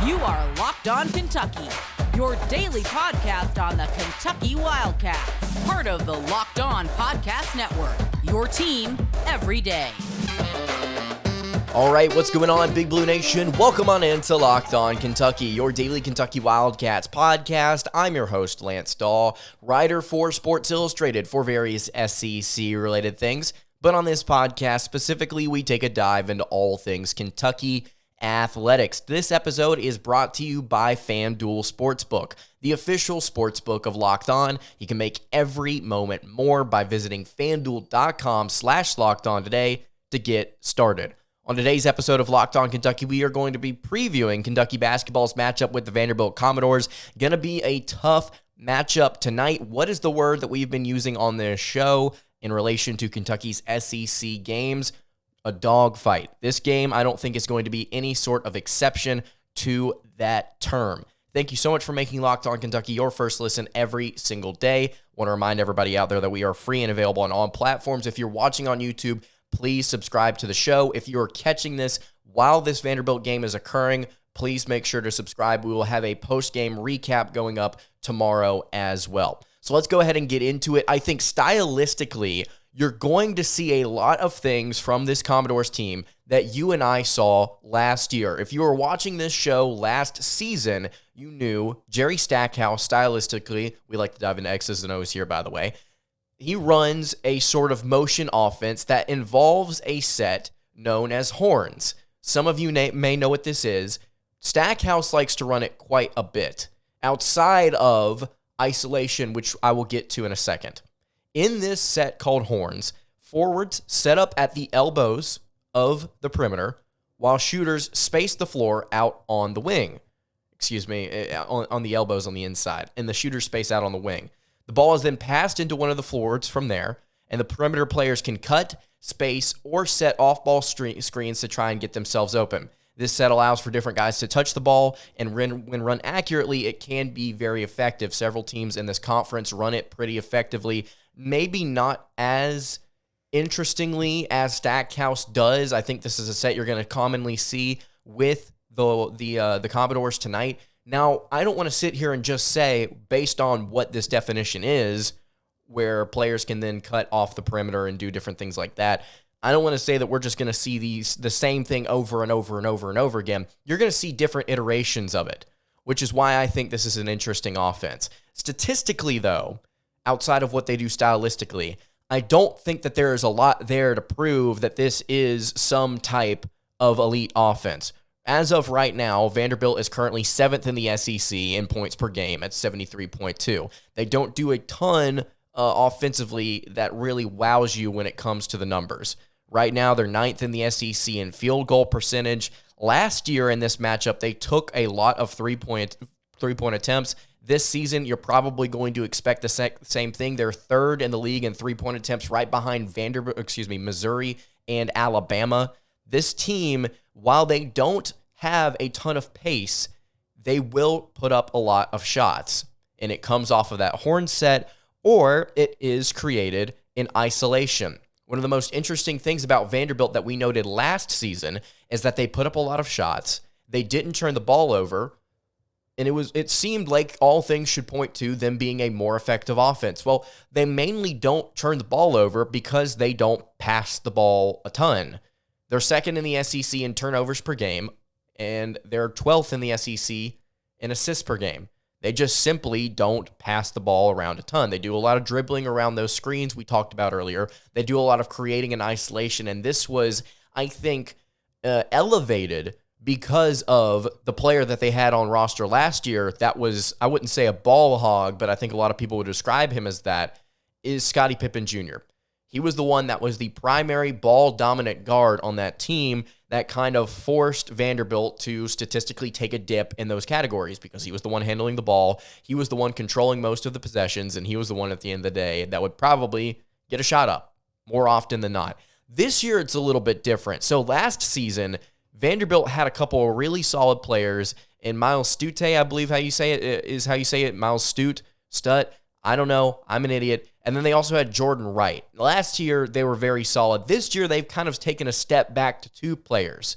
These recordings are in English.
You are Locked On Kentucky, your daily podcast on the Kentucky Wildcats. Part of the Locked On Podcast Network, your team every day. All right, what's going on, Big Blue Nation? Welcome on into Locked On Kentucky, your daily Kentucky Wildcats podcast. I'm your host, Lance Dawe, writer for Sports Illustrated for various SEC-related things. But on this podcast, specifically, we take a dive into all things Kentucky athletics. This episode is brought to you by FanDuel Sportsbook, the official sportsbook of Locked On. You can make every moment more by visiting FanDuel.com/LockedOn today to get started. On today's episode of Locked On Kentucky, we are going to be previewing Kentucky basketball's matchup with the Vanderbilt Commodores. Going to be a tough matchup tonight. What is the word that we've been using on this show in relation to Kentucky's SEC games? A dogfight. This game, I don't think, is going to be any sort of exception to that term. Thank you so much for making Locked On Kentucky your first listen every single day. Want to remind everybody out there that we are free and available on all platforms. If you're watching on YouTube, please subscribe to the show. If you're catching this while this Vanderbilt game is occurring, please make sure to subscribe. We will have a post-game recap going up tomorrow as well. So let's go ahead and get into it. I think stylistically, you're going to see a lot of things from this Commodores team that you and I saw last year. If you were watching this show last season, you knew Jerry Stackhouse, stylistically, we like to dive into X's and O's here, by the way, he runs a sort of motion offense that involves a set known as horns. Some of you may know what this is. Stackhouse likes to run it quite a bit outside of isolation, which I will get to in a second. In this set called horns, forwards set up at the elbows of the perimeter while shooters space the floor out on the wing. On the elbows on the inside, and the shooters space out on the wing. The ball is then passed into one of the forwards from there, and the perimeter players can cut, space, or set off-ball screens to try and get themselves open. This set allows for different guys to touch the ball, and when run accurately, it can be very effective. Several teams in this conference run it pretty effectively. Maybe not as interestingly as Stackhouse does. I think this is a set you're going to commonly see with the Commodores tonight. Now, I don't want to sit here and just say, based on what this definition is, where players can then cut off the perimeter and do different things like that, I don't want to say that we're just going to see the same thing over and over and over and over again. You're going to see different iterations of it, which is why I think this is an interesting offense. Statistically, though, outside of what they do stylistically, I don't think that there is a lot there to prove that this is some type of elite offense. As of right now, Vanderbilt is currently 7th in the SEC in points per game at 73.2. They don't do a ton offensively that really wows you when it comes to the numbers. Right now, they're 9th in the SEC in field goal percentage. Last year in this matchup, they took a lot of three-point attempts. This season, you're probably going to expect the same thing. They're 3rd in the league in three-point attempts, right behind Missouri and Alabama. This team, while they don't have a ton of pace, they will put up a lot of shots. And it comes off of that horn set, or it is created in isolation. One of the most interesting things about Vanderbilt that we noted last season is that they put up a lot of shots. They didn't turn the ball over. And it seemed like all things should point to them being a more effective offense. Well, they mainly don't turn the ball over because they don't pass the ball a ton. They're 2nd in the SEC in turnovers per game, and they're 12th in the SEC in assists per game. They just simply don't pass the ball around a ton. They do a lot of dribbling around those screens we talked about earlier. They do a lot of creating in isolation, and this was, I think, elevated because of the player that they had on roster last year. That was, I wouldn't say a ball hog, but I think a lot of people would describe him as that, is Scottie Pippen Jr. He was the one that was the primary ball-dominant guard on that team that kind of forced Vanderbilt to statistically take a dip in those categories because he was the one handling the ball, he was the one controlling most of the possessions, and he was the one at the end of the day that would probably get a shot up more often than not. This year, it's a little bit different. So last season, Vanderbilt had a couple of really solid players, and Miles Stute, I believe is how you say it, Miles Stut. I don't know. I'm an idiot. And then they also had Jordan Wright. Last year, they were very solid. This year, they've kind of taken a step back to 2 players,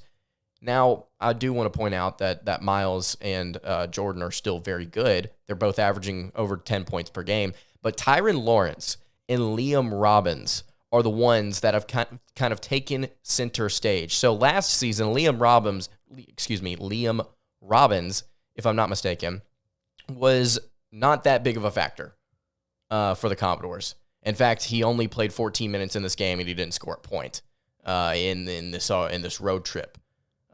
Now, I do want to point out that Miles and Jordan are still very good. They're both averaging over 10 points per game. But Tyron Lawrence and Liam Robbins are the ones that have kind of taken center stage. So last season, Liam Robbins, if I'm not mistaken, was not that big of a factor for the Commodores. In fact, he only played 14 minutes in this game, and he didn't score a point in this road trip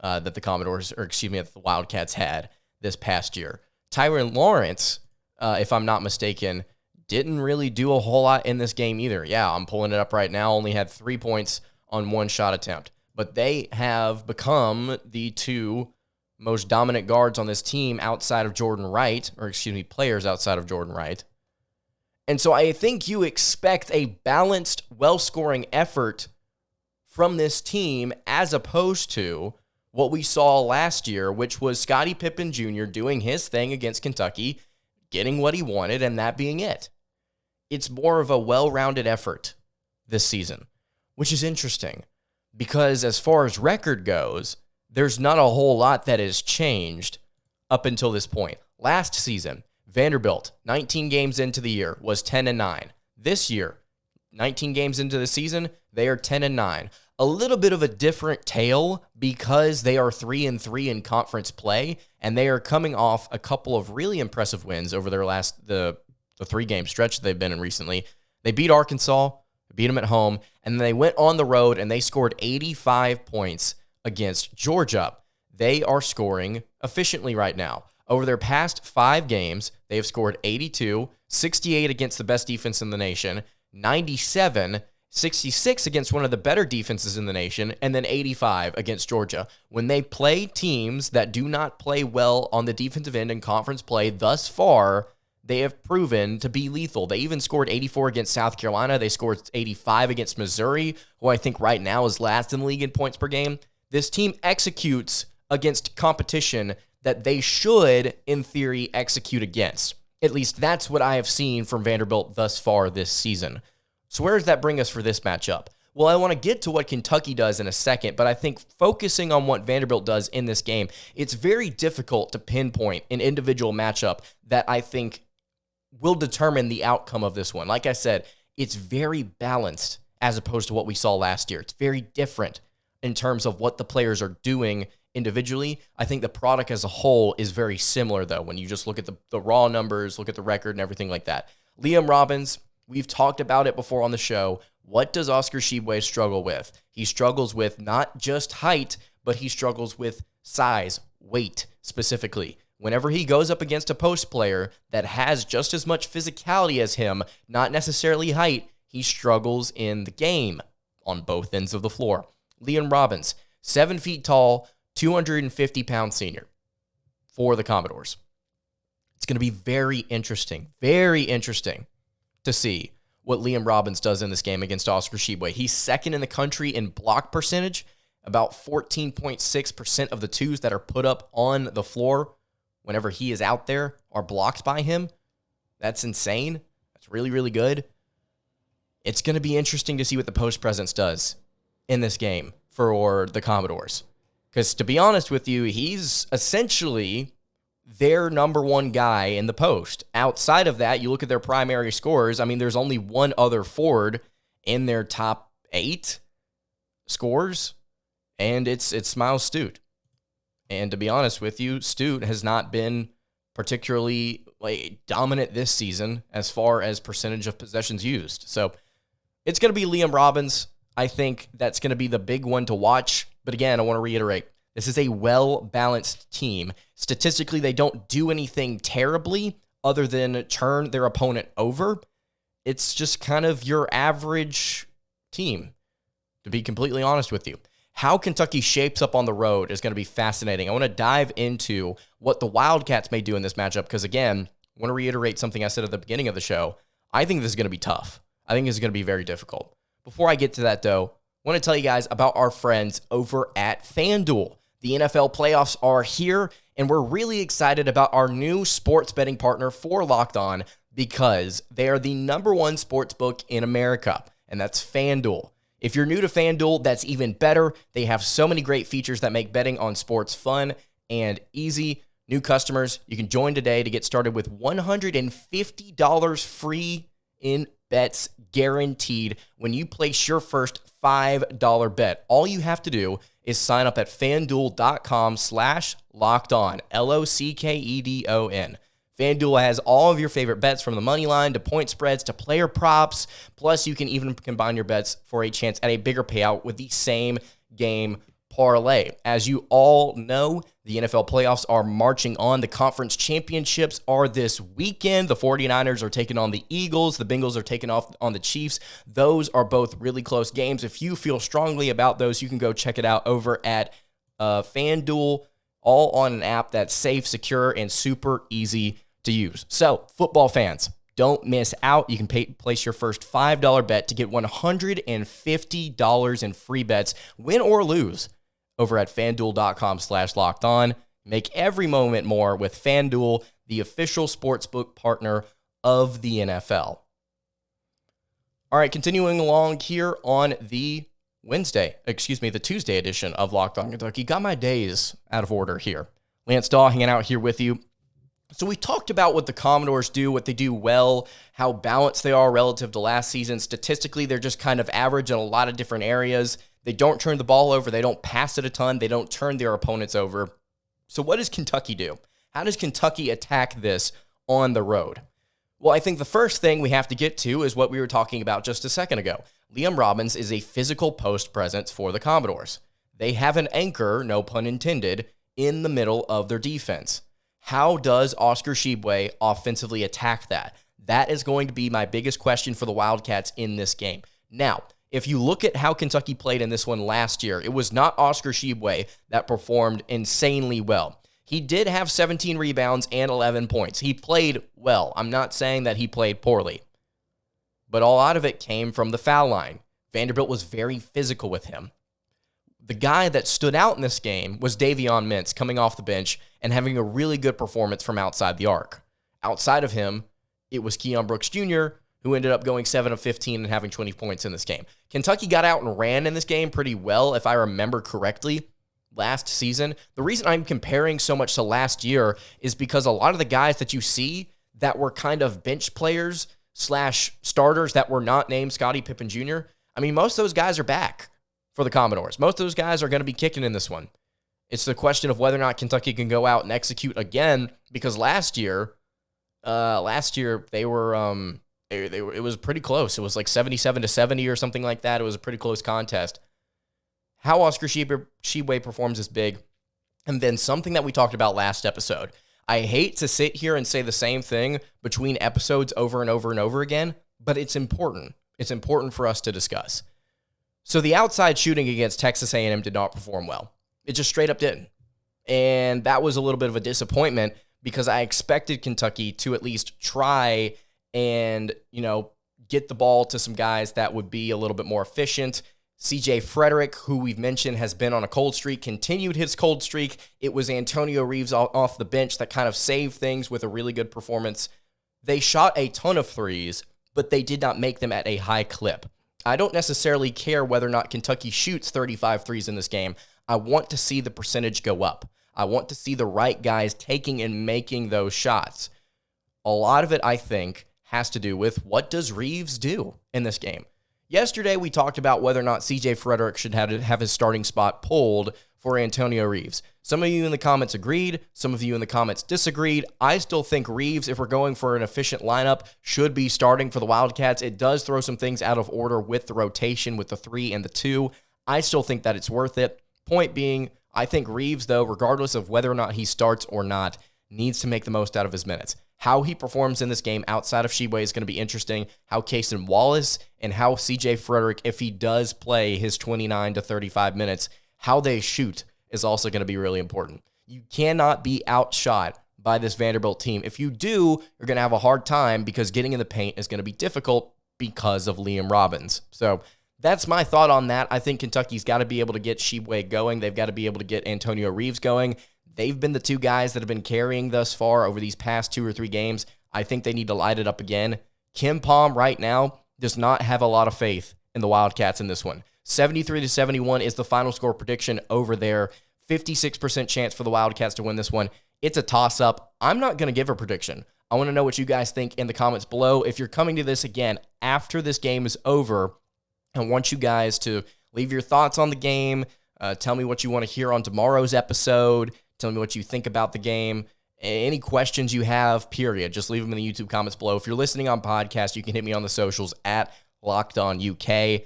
that the Commodores, that the Wildcats had this past year. Tyron Lawrence, if I'm not mistaken, didn't really do a whole lot in this game either. Yeah, I'm pulling it up right now. Only had 3 points on one shot attempt. But they have become the two most dominant guards on this team outside of Jordan Wright, players outside of Jordan Wright. And so I think you expect a balanced, well-scoring effort from this team as opposed to what we saw last year, which was Scottie Pippen Jr. doing his thing against Kentucky, getting what he wanted, and that being it. It's more of a well-rounded effort this season, which is interesting because as far as record goes, there's not a whole lot that has changed up until this point. Last season, Vanderbilt, 19 games into the year, was 10-9. This year, 19 games into the season, they are 10-9. A little bit of a different tale because they are 3-3 in conference play, and they are coming off a couple of really impressive wins over their the 3-game stretch they've been in recently. They beat Arkansas, beat them at home, and they went on the road and they scored 85 points against Georgia. They are scoring efficiently right now. Over their past 5 games, they have scored 82, 68 against the best defense in the nation, 97, 66 against one of the better defenses in the nation, and then 85 against Georgia. When they play teams that do not play well on the defensive end in conference play thus far, they have proven to be lethal. They even scored 84 against South Carolina. They scored 85 against Missouri, who I think right now is last in the league in points per game. This team executes against competition that they should, in theory, execute against. At least that's what I have seen from Vanderbilt thus far this season. So where does that bring us for this matchup? Well, I want to get to what Kentucky does in a second, but I think focusing on what Vanderbilt does in this game, it's very difficult to pinpoint an individual matchup that I think will determine the outcome of this one. Like I said, it's very balanced as opposed to what we saw last year. It's very different in terms of what the players are doing individually. I think the product as a whole is very similar, though, when you just look at the raw numbers, look at the record and everything like that. Liam Robbins, we've talked about it before on the show. What does Oscar Tshiebwe struggle with? He struggles with not just height, but he struggles with size, weight specifically. Whenever he goes up against a post player that has just as much physicality as him, not necessarily height, he struggles in the game on both ends of the floor. Liam Robbins, 7 feet tall, 250-pound senior for the Commodores. It's going to be very interesting to see what Liam Robbins does in this game against Oscar Tshiebwe. He's second in the country in block percentage, about 14.6% of the twos that are put up on the floor whenever he is out there are blocked by him. That's insane. That's really, really good. It's going to be interesting to see what the post presence does in this game for the Commodores. Because to be honest with you, he's essentially their number one guy in the post. Outside of that, you look at their primary scorers. I mean, there's only one other forward in their top 8 scores, and it's Miles Stute. And to be honest with you, Stute has not been particularly dominant this season as far as percentage of possessions used. So it's going to be Liam Robbins. I think that's going to be the big one to watch. But again, I want to reiterate, this is a well-balanced team. Statistically, they don't do anything terribly other than turn their opponent over. It's just kind of your average team, to be completely honest with you. How Kentucky shapes up on the road is going to be fascinating. I want to dive into what the Wildcats may do in this matchup because, again, I want to reiterate something I said at the beginning of the show. I think this is going to be tough. I think this is going to be very difficult. Before I get to that, though, I want to tell you guys about our friends over at FanDuel. The NFL playoffs are here, and we're really excited about our new sports betting partner for Locked On because they are the number one sports book in America, and that's FanDuel. If you're new to FanDuel, that's even better. They have so many great features that make betting on sports fun and easy. New customers, you can join today to get started with $150 free in bets guaranteed when you place your first $5 bet. All you have to do is sign up at FanDuel.com/lockedon, LOCKEDON. FanDuel has all of your favorite bets from the money line to point spreads to player props. Plus, you can even combine your bets for a chance at a bigger payout with the same game parlay. As you all know, the NFL playoffs are marching on. The conference championships are this weekend. The 49ers are taking on the Eagles. The Bengals are taking off on the Chiefs. Those are both really close games. If you feel strongly about those, you can go check it out over at FanDuel, all on an app that's safe, secure, and super easy to use. So, football fans, don't miss out. You can place your first $5 bet to get $150 in free bets, win or lose, over at FanDuel.com/lockedon. Make every moment more with FanDuel, the official sportsbook partner of the NFL. All right, continuing along here on the Tuesday edition of Locked On Kentucky. Got my days out of order here. Lance Dawe hanging out here with you. So we talked about what the Commodores do, what they do well, how balanced they are relative to last season. Statistically, they're just kind of average in a lot of different areas. They don't turn the ball over. They don't pass it a ton. They don't turn their opponents over. So what does Kentucky do? How does Kentucky attack this on the road? Well, I think the first thing we have to get to is what we were talking about just a second ago. Liam Robbins is a physical post presence for the Commodores. They have an anchor, no pun intended, in the middle of their defense. How does Oscar Tshiebwe offensively attack that? That is going to be my biggest question for the Wildcats in this game. Now, if you look at how Kentucky played in this one last year, it was not Oscar Tshiebwe that performed insanely well. He did have 17 rebounds and 11 points. He played well. I'm not saying that he played poorly. But a lot of it came from the foul line. Vanderbilt was very physical with him. The guy that stood out in this game was Davion Mintz coming off the bench and having a really good performance from outside the arc. Outside of him, it was Keon Brooks Jr., who ended up going 7 of 15 and having 20 points in this game. Kentucky got out and ran in this game pretty well, if I remember correctly, last season. The reason I'm comparing so much to last year is because a lot of the guys that you see that were kind of bench players / starters that were not named Scottie Pippen Jr., I mean, most of those guys are back for the Commodores. Most of those guys are going to be kicking in this one. It's the question of whether or not Kentucky can go out and execute again, because last year they were it was pretty close. It was like 77-70 or something like that. It was a pretty close contest. How Oscar Tshiebwe performs is big. And then something that we talked about last episode. I hate to sit here and say the same thing between episodes over and over and over again, but it's important. It's important for us to discuss. So the outside shooting against Texas A&M did not perform well. It just straight up didn't. And that was a little bit of a disappointment because I expected Kentucky to at least try and, get the ball to some guys that would be a little bit more efficient. CJ Frederick, who we've mentioned has been on a cold streak, continued his cold streak. It was Antonio Reeves off the bench that kind of saved things with a really good performance. They shot a ton of threes, but they did not make them at a high clip. I don't necessarily care whether or not Kentucky shoots 35 threes in this game. I want to see the percentage go up. I want to see the right guys taking and making those shots. A lot of it, I think, has to do with what does Reeves do in this game. Yesterday, we talked about whether or not CJ Frederick should have his starting spot pulled for Antonio Reeves. Some of you in the comments agreed. Some of you in the comments disagreed. I still think Reeves, if we're going for an efficient lineup, should be starting for the Wildcats. It does throw some things out of order with the rotation, with the 3 and the 2. I still think that it's worth it. Point being, I think Reeves, though, regardless of whether or not he starts or not, needs to make the most out of his minutes. How he performs in this game outside of Tshiebwe is going to be interesting. How Cason Wallace and how CJ Frederick, if he does play his 29 to 35 minutes, how they shoot is also going to be really important. You cannot be outshot by this Vanderbilt team. If you do, you're going to have a hard time because getting in the paint is going to be difficult because of Liam Robbins. So that's my thought on that. I think Kentucky's got to be able to get Tshiebwe going. They've got to be able to get Antonio Reeves going. They've been the two guys that have been carrying thus far over these past 2 or 3 games. I think they need to light it up again. Kim Palm right now does not have a lot of faith in the Wildcats in this one. 73-71 is the final score prediction over there. 56% chance for the Wildcats to win this one. It's a toss-up. I'm not going to give a prediction. I want to know what you guys think in the comments below. If you're coming to this again after this game is over, I want you guys to leave your thoughts on the game. Tell me what you want to hear on tomorrow's episode. Tell me what you think about the game. Any questions you have, period. Just leave them in the YouTube comments below. If you're listening on podcast, you can hit me on the socials at LockedOnUK.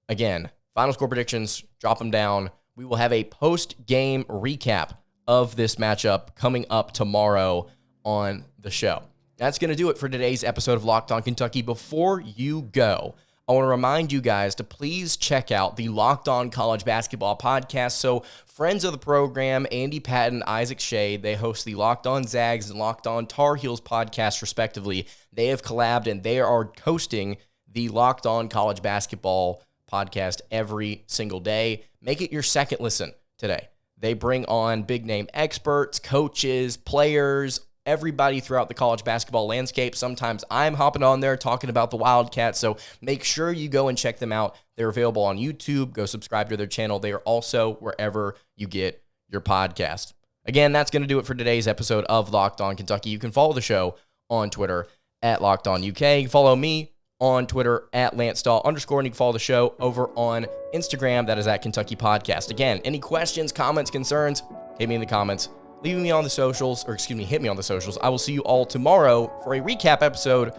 Again, final score predictions, drop them down. We will have a post-game recap of this matchup coming up tomorrow on the show. That's going to do it for today's episode of Locked On Kentucky. Before you go, I want to remind you guys to please check out the Locked On College Basketball Podcast. So friends of the program, Andy Patton, Isaac Shea, they host the Locked On Zags and Locked On Tar Heels podcast, respectively. They have collabed and they are hosting the Locked On College Basketball Podcast every single day. Make it your second listen today. They bring on big-name experts, coaches, players, everybody throughout the college basketball landscape. Sometimes I'm hopping on there talking about the Wildcats, so make sure you go and check them out. They're available on YouTube. Go subscribe to their channel. They are also wherever you get your podcast. Again, that's going to do it for today's episode of Locked On Kentucky. You can follow the show on Twitter at LockedOnUK. You can follow me on Twitter at LanceDawe_, and you can follow the show over on Instagram. That is at Kentucky Podcast. Again, any questions, comments, concerns, hit me in the comments. Leave me on the socials, hit me on the socials. I will see you all tomorrow for a recap episode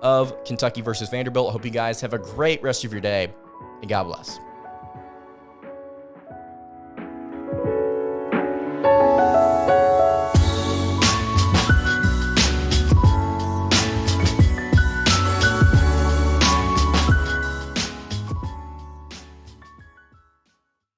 of Kentucky versus Vanderbilt. I hope you guys have a great rest of your day, and God bless.